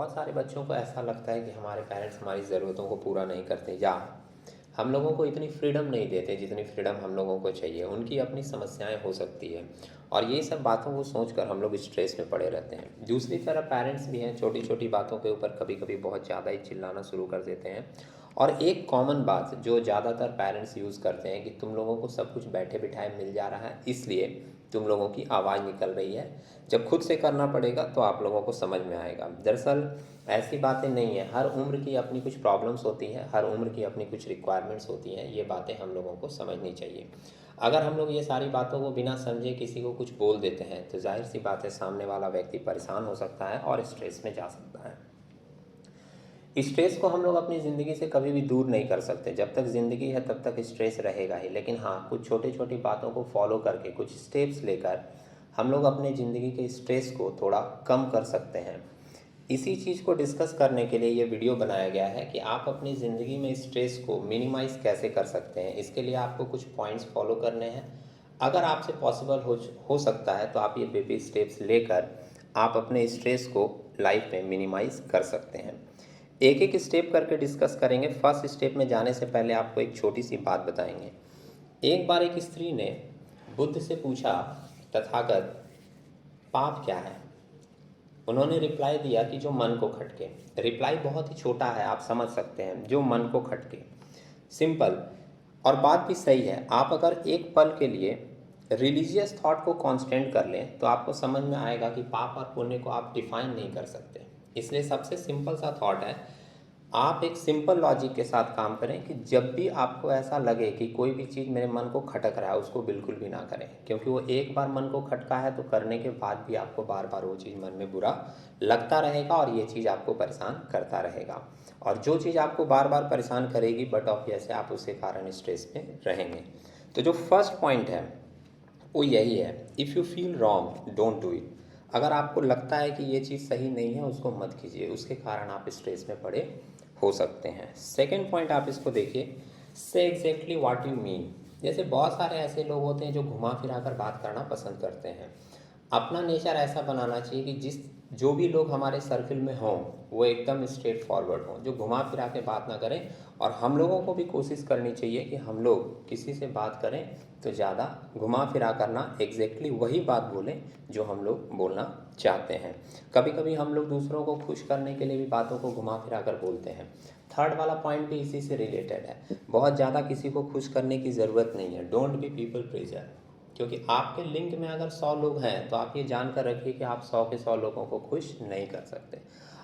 बहुत सारे बच्चों को ऐसा लगता है कि हमारे पेरेंट्स हमारी ज़रूरतों को पूरा नहीं करते या हम लोगों को इतनी फ्रीडम नहीं देते जितनी फ्रीडम हम लोगों को चाहिए। उनकी अपनी समस्याएं हो सकती है और ये सब बातों को सोचकर हम लोग स्ट्रेस में पड़े रहते हैं। दूसरी तरफ पेरेंट्स भी हैं, छोटी छोटी बातों के ऊपर कभी कभी बहुत ज़्यादा ही चिल्लाना शुरू कर देते हैं। और एक कॉमन बात जो ज़्यादातर पेरेंट्स यूज़ करते हैं कि तुम लोगों को सब कुछ बैठे बिठाए मिल जा रहा है, इसलिए तुम लोगों की आवाज़ निकल रही है, जब खुद से करना पड़ेगा तो आप लोगों को समझ में आएगा। दरअसल ऐसी बातें नहीं है, हर उम्र की अपनी कुछ प्रॉब्लम्स होती हैं, हर उम्र की अपनी कुछ रिक्वायरमेंट्स होती हैं। ये बातें हम लोगों को समझनी चाहिए। अगर हम लोग ये सारी बातों को बिना समझे किसी को कुछ बोल देते हैं तो जाहिर सी बात है सामने वाला व्यक्ति परेशान हो सकता है और स्ट्रेस में जा सकता है। स्ट्रेस को हम लोग अपनी ज़िंदगी से कभी भी दूर नहीं कर सकते। जब तक ज़िंदगी है तब तक स्ट्रेस रहेगा ही। लेकिन हाँ, कुछ छोटी छोटी बातों को फॉलो करके, कुछ स्टेप्स लेकर हम लोग अपने ज़िंदगी के स्ट्रेस को थोड़ा कम कर सकते हैं। इसी चीज़ को डिस्कस करने के लिए ये वीडियो बनाया गया है कि आप अपनी ज़िंदगी में स्ट्रेस को मिनिमाइज़ कैसे कर सकते हैं। इसके लिए आपको कुछ पॉइंट्स फॉलो करने हैं। अगर आपसे पॉसिबल हो सकता है तो आप ये बेबी स्टेप्स लेकर आप अपने स्ट्रेस को लाइफ में मिनिमाइज़ कर सकते हैं। एक एक स्टेप करके डिस्कस करेंगे। फर्स्ट स्टेप में जाने से पहले आपको एक छोटी सी बात बताएंगे। एक बार एक स्त्री ने बुद्ध से पूछा, तथागत पाप क्या है? उन्होंने रिप्लाई दिया कि जो मन को खटके। रिप्लाई बहुत ही छोटा है, आप समझ सकते हैं, जो मन को खटके, सिंपल। और बात भी सही है। आप अगर एक पल के लिए रिलीजियस थॉट को कांस्टेंट कर लें तो आपको समझ में आएगा कि पाप और पुण्य को आप डिफाइन नहीं कर सकते। इसलिए सबसे सिंपल सा थॉट है, आप एक सिंपल लॉजिक के साथ काम करें कि जब भी आपको ऐसा लगे कि कोई भी चीज़ मेरे मन को खटक रहा है, उसको बिल्कुल भी ना करें। क्योंकि वो एक बार मन को खटका है तो करने के बाद भी आपको बार बार वो चीज़ मन में बुरा लगता रहेगा और ये चीज़ आपको परेशान करता रहेगा। और जो चीज़ आपको बार बार परेशान करेगी, बट ऑब्वियसली आप उसके कारण स्ट्रेस में रहेंगे। तो जो फर्स्ट पॉइंट है वो यही है, if you feel wrong don't do it. अगर आपको लगता है कि ये चीज़ सही नहीं है, उसको मत कीजिए, उसके कारण आप स्ट्रेस में पड़े हो सकते हैं। सेकेंड पॉइंट आप इसको देखिए, से एग्जैक्टली व्हाट यू मीन। जैसे बहुत सारे ऐसे लोग होते हैं जो घुमा फिरा कर बात करना पसंद करते हैं। अपना नेचर ऐसा बनाना चाहिए कि जो भी लोग हमारे सर्किल में हों वो एकदम स्ट्रेट फॉरवर्ड हों, जो घुमा फिरा के बात ना करें। और हम लोगों को भी कोशिश करनी चाहिए कि हम लोग किसी से बात करें तो ज़्यादा घुमा फिरा करना, एग्जैक्टली वही बात बोलें जो हम लोग बोलना चाहते हैं। कभी कभी हम लोग दूसरों को खुश करने के लिए भी बातों को घुमा फिरा कर बोलते हैं। थर्ड वाला पॉइंट भी इसी से रिलेटेड है। बहुत ज़्यादा किसी को खुश करने की ज़रूरत नहीं है। Don't be people pleaser. क्योंकि आपके लिंक में अगर 100 लोग हैं तो आप ये जानकर रखिए कि आप 100 के 100 लोगों को खुश नहीं कर सकते।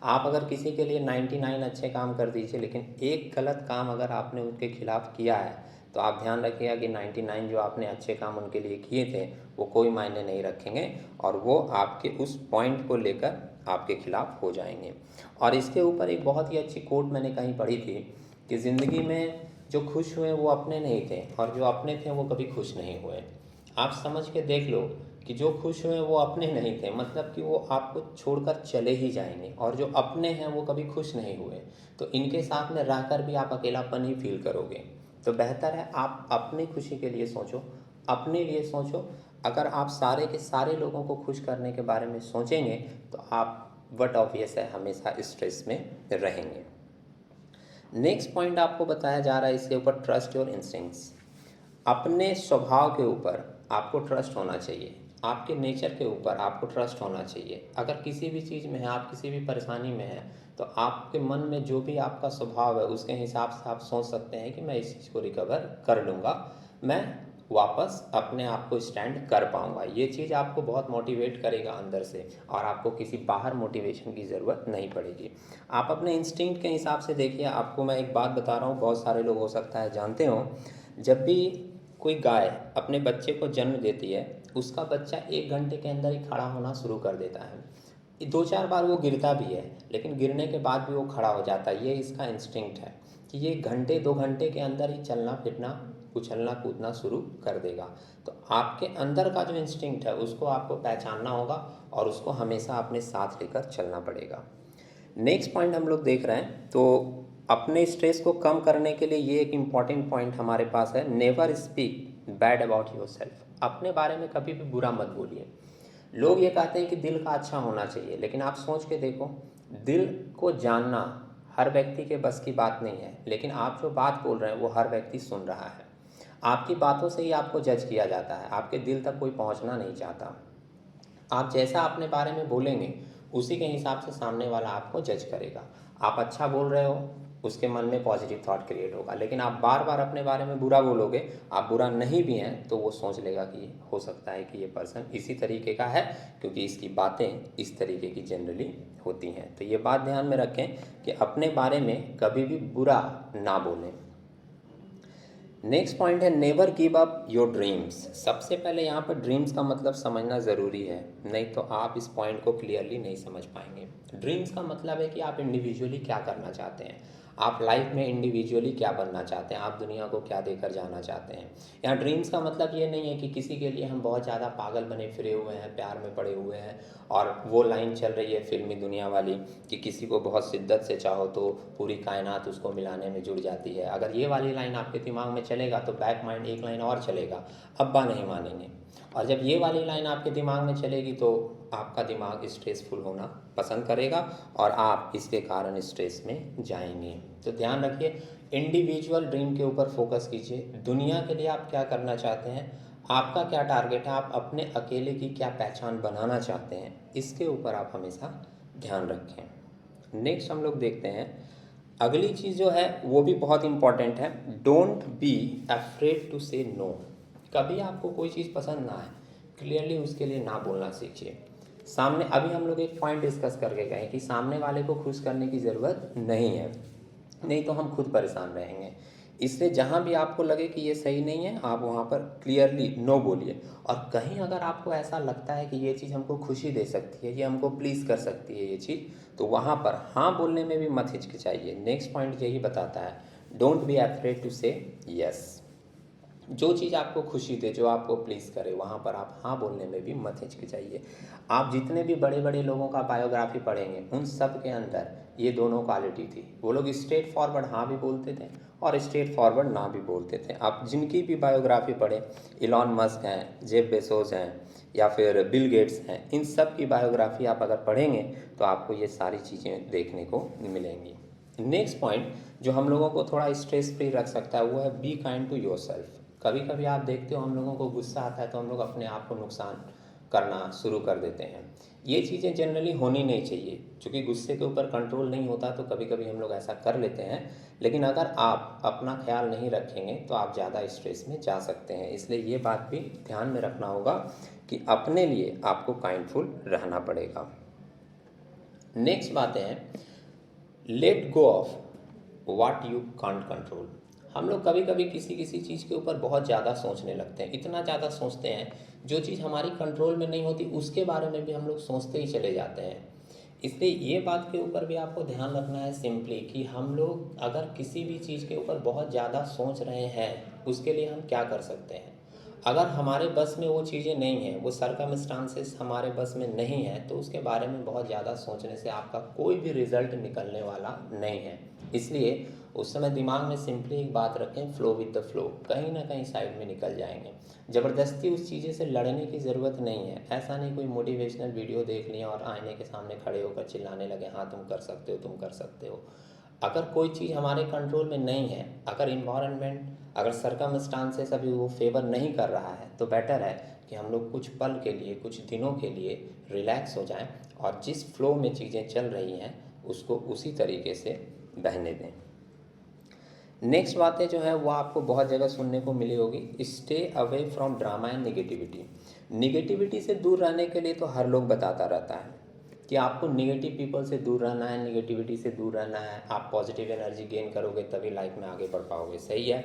आप अगर किसी के लिए 99 अच्छे काम कर दीजिए, लेकिन एक गलत काम अगर आपने उनके खिलाफ किया है तो आप ध्यान रखिएगा कि 99 जो आपने अच्छे काम उनके लिए किए थे वो कोई मायने नहीं रखेंगे और वो आपके उस पॉइंट को लेकर आपके खिलाफ हो जाएंगे। और इसके ऊपर एक बहुत ही अच्छी कोट मैंने कहीं पढ़ी थी कि ज़िंदगी में जो खुश हुए वो अपने नहीं थे और जो अपने थे वो कभी खुश नहीं हुए। आप समझ के देख लो कि जो खुश हुए वो अपने नहीं थे, मतलब कि वो आपको छोड़कर चले ही जाएंगे। और जो अपने हैं वो कभी खुश नहीं हुए, तो इनके साथ में रहकर भी आप अकेलापन ही फील करोगे। तो बेहतर है आप अपनी खुशी के लिए सोचो, अपने लिए सोचो। अगर आप सारे के सारे लोगों को खुश करने के बारे में सोचेंगे तो आप वट ऑब्वियस है हमेशा स्ट्रेस में रहेंगे। नेक्स्ट पॉइंट आपको बताया जा रहा है इसके ऊपर, ट्रस्ट योर इंस्टिंक्ट्स। अपने स्वभाव के ऊपर आपको ट्रस्ट होना चाहिए, आपके नेचर के ऊपर आपको ट्रस्ट होना चाहिए। अगर किसी भी चीज़ में है, आप किसी भी परेशानी में हैं, तो आपके मन में जो भी आपका स्वभाव है उसके हिसाब से आप सोच सकते हैं कि मैं इस चीज़ को रिकवर कर लूँगा, मैं वापस अपने आप को स्टैंड कर पाऊँगा। ये चीज़ आपको बहुत मोटिवेट करेगा अंदर से और आपको किसी बाहर मोटिवेशन की ज़रूरत नहीं पड़ेगी। आप अपने इंस्टिंक्ट के हिसाब से देखिए। आपको मैं एक बात बता रहा हूँ, बहुत सारे लोग हो सकता है जानते हो, जब भी कोई गाय अपने बच्चे को जन्म देती है, उसका बच्चा 1 घंटे के अंदर ही खड़ा होना शुरू कर देता है। 2-4 बार वो गिरता भी है, लेकिन गिरने के बाद भी वो खड़ा हो जाता है। ये इसका इंस्टिंक्ट है कि ये घंटे 2 घंटे के अंदर ही चलना फिरना, उछलना कूदना शुरू कर देगा। तो आपके अंदर का जो इंस्टिंक्ट है उसको आपको पहचानना होगा और उसको हमेशा अपने साथ लेकर चलना पड़ेगा। नेक्स्ट पॉइंट हम लोग देख रहे हैं, तो अपने स्ट्रेस को कम करने के लिए ये एक इम्पॉर्टेंट पॉइंट हमारे पास है, never speak bad about your self. अपने बारे में कभी भी बुरा मत बोलिए। लोग ये कहते हैं कि दिल का अच्छा होना चाहिए, लेकिन आप सोच के देखो, दिल को जानना हर व्यक्ति के बस की बात नहीं है, लेकिन आप जो बात बोल रहे हैं वो हर व्यक्ति सुन रहा है। आपकी बातों से ही आपको जज किया जाता है, आपके दिल तक कोई पहुंचना नहीं चाहता। आप जैसा अपने बारे में बोलेंगे उसी के हिसाब से सामने वाला आपको जज करेगा। आप अच्छा बोल रहे हो, उसके मन में पॉजिटिव थॉट क्रिएट होगा, लेकिन आप बार बार अपने बारे में बुरा बोलोगे, आप बुरा नहीं भी हैं, तो वो सोच लेगा कि हो सकता है कि ये पर्सन इसी तरीके का है, क्योंकि इसकी बातें इस तरीके की जनरली होती हैं। तो ये बात ध्यान में रखें कि अपने बारे में कभी भी बुरा ना बोलें। नेक्स्ट पॉइंट है never give up your dreams. सबसे पहले यहाँ पर ड्रीम्स का मतलब समझना ज़रूरी है, नहीं तो आप इस पॉइंट को क्लियरली नहीं समझ पाएंगे। ड्रीम्स का मतलब है कि आप इंडिविजुअली क्या करना चाहते हैं, आप लाइफ में इंडिविजुअली क्या बनना चाहते हैं, आप दुनिया को क्या देकर जाना चाहते हैं। यहाँ ड्रीम्स का मतलब ये नहीं है कि किसी के लिए हम बहुत ज़्यादा पागल बने फिरे हुए हैं, प्यार में पड़े हुए हैं, और वो लाइन चल रही है फिल्मी दुनिया वाली कि किसी को बहुत शिद्दत से चाहो तो पूरी कायनात उसको मिलाने में जुड़ जाती है। अगर ये वाली लाइन आपके दिमाग में चलेगा तो बैक माइंड एक लाइन और चलेगा, अब्बा नहीं मानेंगे। और जब ये वाली लाइन आपके दिमाग में चलेगी तो आपका दिमाग स्ट्रेसफुल होना पसंद करेगा और आप इसके कारण स्ट्रेस में जाएंगे। तो ध्यान रखिए, इंडिविजुअल ड्रीम के ऊपर फोकस कीजिए। दुनिया के लिए आप क्या करना चाहते हैं, आपका क्या टारगेट है, आप अपने अकेले की क्या पहचान बनाना चाहते हैं, इसके ऊपर आप हमेशा ध्यान रखें। नेक्स्ट हम लोग देखते हैं, अगली चीज़ जो है वो भी बहुत इंपॉर्टेंट है, डोंट बी अफ्रेड टू से नो। कभी आपको कोई चीज़ पसंद ना आए, क्लियरली उसके लिए ना बोलना सीखिए। सामने अभी हम लोग एक पॉइंट डिस्कस करके गए कि सामने वाले को खुश करने की ज़रूरत नहीं है, नहीं तो हम खुद परेशान रहेंगे। इसलिए जहाँ भी आपको लगे कि ये सही नहीं है, आप वहाँ पर क्लियरली नो बोलिए। और कहीं अगर आपको ऐसा लगता है कि ये चीज़ हमको खुशी दे सकती है, ये हमको प्लीज़ कर सकती है ये चीज़, तो वहाँ पर हाँ बोलने में भी मत हिचकिचाइए। नेक्स्ट पॉइंट यही बताता है, डोंट बी अफ्रेड टू से यस। जो चीज़ आपको खुशी दे, जो आपको प्लीज़ करे, वहाँ पर आप हाँ बोलने में भी मत हिचकिचाइए। आप जितने भी बड़े बड़े लोगों का बायोग्राफी पढ़ेंगे, उन सब के अंदर ये दोनों क्वालिटी थी। वो लोग स्ट्रेट फॉरवर्ड हाँ भी बोलते थे और स्ट्रेट फॉरवर्ड ना भी बोलते थे। आप जिनकी भी बायोग्राफी पढ़ें, इलॉन मस्क हैं, जेफ बेजोस हैं, या फिर बिल गेट्स हैं, इन सब की बायोग्राफी आप अगर पढ़ेंगे तो आपको ये सारी चीज़ें देखने को मिलेंगी। नेक्स्ट पॉइंट जो हम लोगों को थोड़ा स्ट्रेस फ्री रख सकता है वो है बी काइंड टू योरसेल्फ। कभी कभी आप देखते हो हम लोगों को गुस्सा आता है तो हम लोग अपने आप को नुकसान करना शुरू कर देते हैं। ये चीज़ें जनरली होनी नहीं चाहिए, क्योंकि गुस्से के ऊपर कंट्रोल नहीं होता तो कभी कभी हम लोग ऐसा कर लेते हैं। लेकिन अगर आप अपना ख्याल नहीं रखेंगे तो आप ज़्यादा स्ट्रेस में जा सकते हैं। इसलिए ये बात भी ध्यान में रखना होगा कि अपने लिए आपको काइंडफुल रहना पड़ेगा। नेक्स्ट बातें हैं, let go of what you can't control. हम लोग कभी कभी किसी किसी चीज़ के ऊपर बहुत ज़्यादा सोचने लगते हैं, इतना ज़्यादा सोचते हैं, जो चीज़ हमारी कंट्रोल में नहीं होती उसके बारे में भी हम लोग सोचते ही चले जाते हैं। इसलिए ये बात के ऊपर भी आपको ध्यान रखना है सिंपली कि हम लोग अगर किसी भी चीज़ के ऊपर बहुत ज़्यादा सोच रहे हैं, उसके लिए हम क्या कर सकते हैं। अगर हमारे बस में वो चीज़ें नहीं हैं, वो सर्कमस्टांसेस हमारे बस में नहीं है, तो उसके बारे में बहुत ज़्यादा सोचने से आपका कोई भी रिजल्ट निकलने वाला नहीं है। इसलिए उस समय दिमाग में सिंपली एक बात रखें, फ्लो विद द फ्लो, कहीं ना कहीं साइड में निकल जाएंगे। ज़बरदस्ती उस चीज़ें से लड़ने की ज़रूरत नहीं है। ऐसा नहीं कोई मोटिवेशनल वीडियो देख लिया और आईने के सामने खड़े होकर चिल्लाने लगे, हाँ तुम कर सकते हो, तुम कर सकते हो। अगर कोई चीज़ हमारे कंट्रोल में नहीं है, अगर इन्वायरमेंट, अगर सर्कमस्टांसेस अभी वो फेवर नहीं कर रहा है, तो बेटर है कि हम लोग कुछ पल के लिए, कुछ दिनों के लिए रिलैक्स हो जाएं और जिस फ्लो में चीज़ें चल रही हैं उसको उसी तरीके से बहने दें। नेक्स्ट बातें जो है वो आपको बहुत जगह सुनने को मिली होगी, stay away from drama and negativity. Negativity से दूर रहने के लिए तो हर लोग बताता रहता है कि आपको निगेटिव पीपल से दूर रहना है, निगेटिविटी से दूर रहना है, आप पॉजिटिव एनर्जी गेन करोगे तभी लाइफ में आगे बढ़ पाओगे, सही है।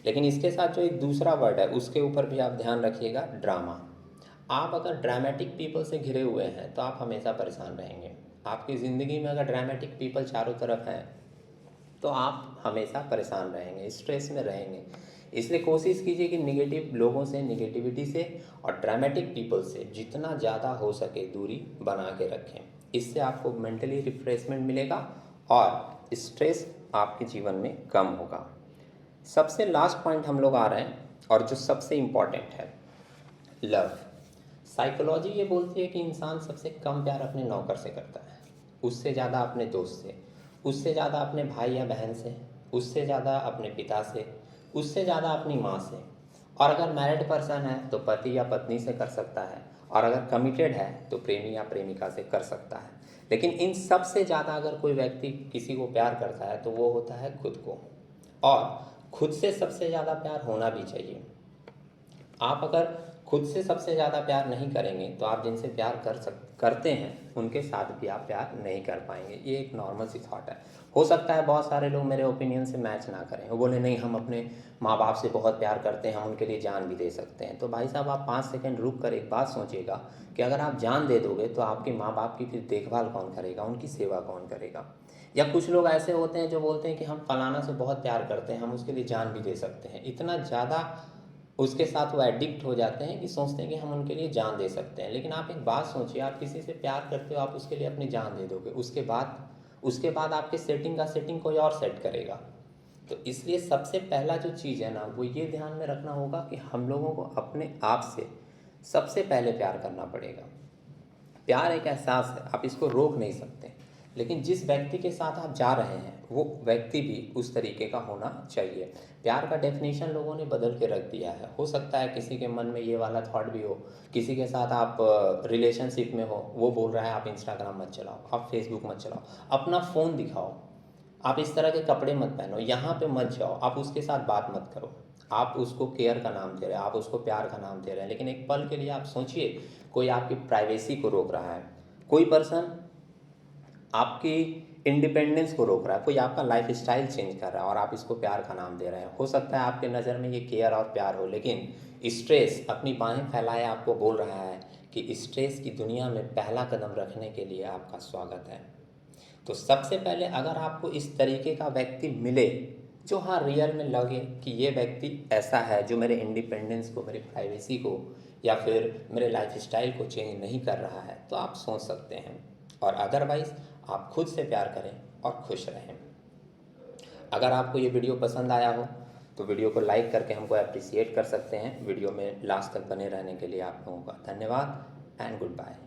लेकिन इसके साथ जो एक दूसरा वर्ड है उसके ऊपर भी आप ध्यान रखिएगा, ड्रामा। आप अगर ड्रामेटिक पीपल से घिरे हुए हैं तो आप हमेशा परेशान रहेंगे। आपकी ज़िंदगी में अगर ड्रामेटिक पीपल चारों तरफ हैं तो आप हमेशा परेशान रहेंगे, स्ट्रेस में रहेंगे। इसलिए कोशिश कीजिए कि निगेटिव लोगों से, निगेटिविटी से और ड्रामेटिक पीपल से जितना ज़्यादा हो सके दूरी बना के रखें। इससे आपको मेंटली रिफ्रेशमेंट मिलेगा और स्ट्रेस आपके जीवन में कम होगा। सबसे लास्ट पॉइंट हम लोग आ रहे हैं और जो सबसे इम्पॉर्टेंट है, लव। साइकोलॉजी ये बोलती है कि इंसान सबसे कम प्यार अपने नौकर से करता है। उससे ज़्यादा अपने दोस्त से, उससे ज़्यादा अपने भाई या बहन से, उससे ज़्यादा अपने पिता से, उससे ज़्यादा अपनी माँ से। और अगर मैरिड पर्सन है तो पति या पत्नी से कर सकता है, और अगर कमिटेड है तो प्रेमी या प्रेमिका से कर सकता है। लेकिन इन सब से ज़्यादा अगर कोई व्यक्ति किसी को प्यार करता है तो वो होता है खुद को। और खुद से सबसे ज़्यादा प्यार होना भी चाहिए। आप अगर खुद से सबसे ज़्यादा प्यार नहीं करेंगे तो आप जिनसे प्यार करते हैं उनके साथ भी आप प्यार नहीं कर पाएंगे। ये एक नॉर्मल सी थॉट है। हो सकता है बहुत सारे लोग मेरे ओपिनियन से मैच ना करें, वो बोले नहीं हम अपने माँ बाप से बहुत प्यार करते हैं, हम उनके लिए जान भी दे सकते हैं। तो भाई साहब, आप 5 सेकंड रुक कर एक बात सोचिएगा कि अगर आप जान दे दोगे तो आपके माँ बाप की फिर देखभाल कौन करेगा, उनकी सेवा कौन करेगा। या कुछ लोग ऐसे होते हैं जो बोलते हैं कि हम फलाना से बहुत प्यार करते हैं, हम उसके लिए जान भी दे सकते हैं। इतना ज़्यादा उसके साथ वो एडिक्ट हो जाते हैं कि सोचते हैं कि हम उनके लिए जान दे सकते हैं। लेकिन आप एक बात सोचिए, आप किसी से प्यार करते हो, आप उसके लिए अपनी जान दे दोगे, उसके बाद आपके सेटिंग का सेटिंग कोई और सेट करेगा। तो इसलिए सबसे पहला जो चीज़ है ना, वो ये ध्यान में रखना होगा कि हम लोगों को अपने आप से सबसे पहले प्यार करना पड़ेगा। प्यार एक एहसास है, आप इसको रोक नहीं सकते। लेकिन जिस व्यक्ति के साथ आप जा रहे हैं वो व्यक्ति भी उस तरीके का होना चाहिए। प्यार का डेफिनेशन लोगों ने बदल के रख दिया है। हो सकता है किसी के मन में ये वाला थॉट भी हो, किसी के साथ आप रिलेशनशिप में हो, वो बोल रहा है आप इंस्टाग्राम मत चलाओ, आप फेसबुक मत चलाओ, अपना फ़ोन दिखाओ, आप इस तरह के कपड़े मत पहनो, यहाँ पे मत जाओ, आप उसके साथ बात मत करो। आप उसको केयर का नाम दे रहे हैं, आप उसको प्यार का नाम दे रहे हैं, लेकिन एक पल के लिए आप सोचिए, कोई आपकी प्राइवेसी को रोक रहा है, कोई पर्सन आपकी इंडिपेंडेंस को रोक रहा है, कोई आपका लाइफ स्टाइल चेंज कर रहा है और आप इसको प्यार का नाम दे रहे हैं। हो सकता है आपके नज़र में ये केयर और प्यार हो, लेकिन स्ट्रेस अपनी बाहें फैलाए आपको बोल रहा है कि स्ट्रेस की दुनिया में पहला कदम रखने के लिए आपका स्वागत है। तो सबसे पहले अगर आपको इस तरीके का व्यक्ति मिले जो हाँ रियल में लगे कि ये व्यक्ति ऐसा है जो मेरे इंडिपेंडेंस को, मेरी प्राइवेसी को या फिर मेरे लाइफ स्टाइल को चेंज नहीं कर रहा है, तो आप सोच सकते हैं। और अदरवाइज़ आप खुद से प्यार करें और खुश रहें। अगर आपको ये वीडियो पसंद आया हो तो वीडियो को लाइक करके हमको अप्रिशिएट कर सकते हैं। वीडियो में लास्ट तक बने रहने के लिए आप लोगों का धन्यवाद एंड गुड बाय।